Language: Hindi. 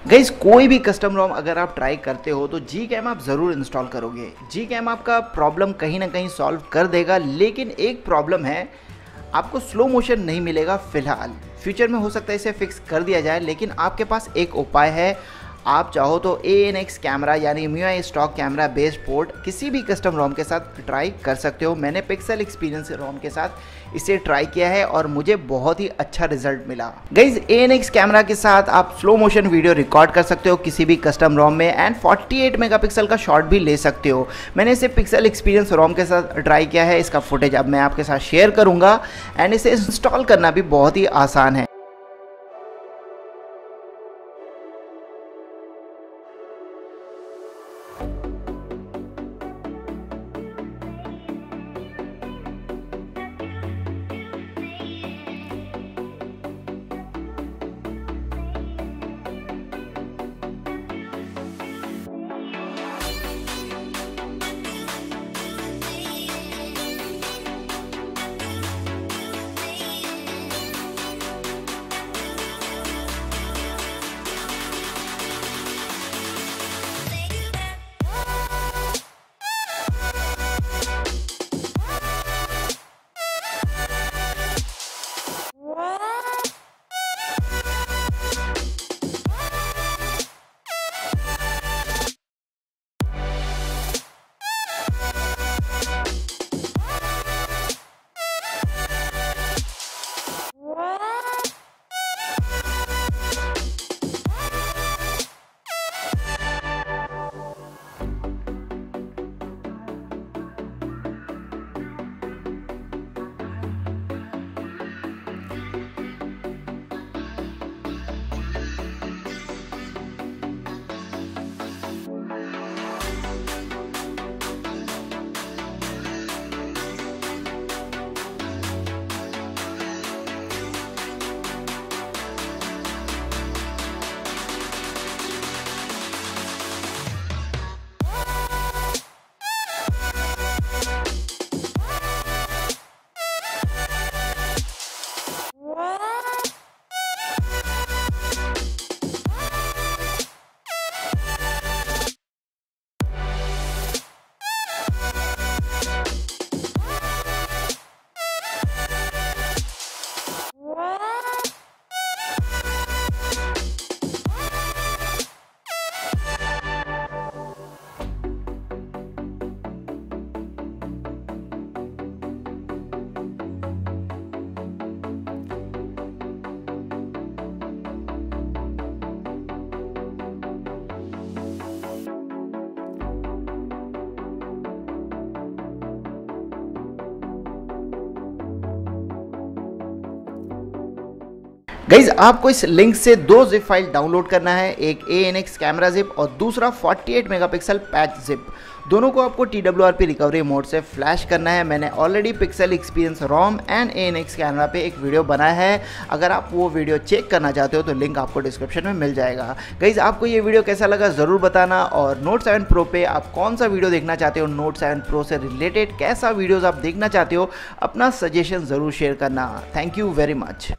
गाइज कोई भी कस्टम रोम अगर आप ट्राई करते हो तो जी कैम आप ज़रूर इंस्टॉल करोगे। जी कैम आपका प्रॉब्लम कहीं ना कहीं सॉल्व कर देगा, लेकिन एक प्रॉब्लम है, आपको स्लो मोशन नहीं मिलेगा फ़िलहाल। फ्यूचर में हो सकता है इसे फिक्स कर दिया जाए, लेकिन आपके पास एक उपाय है। आप चाहो तो ANX कैमरा यानी MIUI stock camera based port किसी भी कस्टम रोम के साथ ट्राई कर सकते हो। मैंने पिक्सल एक्सपीरियंस रोम के साथ इसे ट्राई किया है और मुझे बहुत ही अच्छा रिजल्ट मिला। गाइज ANX कैमरा के साथ आप स्लो मोशन वीडियो रिकॉर्ड कर सकते हो किसी भी कस्टम रोम में एंड 48 मेगापिक्सल का शॉट भी ले सकते हो। मैंने इसे पिक्सल एक्सपीरियंस रोम के साथ ट्राई किया है, इसका फुटेज अब मैं आपके साथ शेयर करूँगा एंड इसे इंस्टॉल करना भी बहुत ही आसान है। गाइज आपको इस लिंक से 2 जिप फाइल डाउनलोड करना है, एक ANX कैमरा जिप और दूसरा 48 मेगापिक्सल पैच जिप। दोनों को आपको TWRP रिकवरी मोड से फ्लैश करना है। मैंने already pixel experience ROM and ANX camera पे एक वीडियो बनाया है, अगर आप वो वीडियो चेक करना चाहते हो तो लिंक आपको डिस्क्रिप्शन में मिल जाएगा। गाइज आपको ये वीडियो कैसा लगा ज़रूर बताना, और Note 7 Pro पे आप कौन सा वीडियो देखना चाहते हो, Note 7 Pro से रिलेटेड कैसा वीडियोज़ आप देखना चाहते हो, अपना सजेशन ज़रूर शेयर करना। Thank you very much.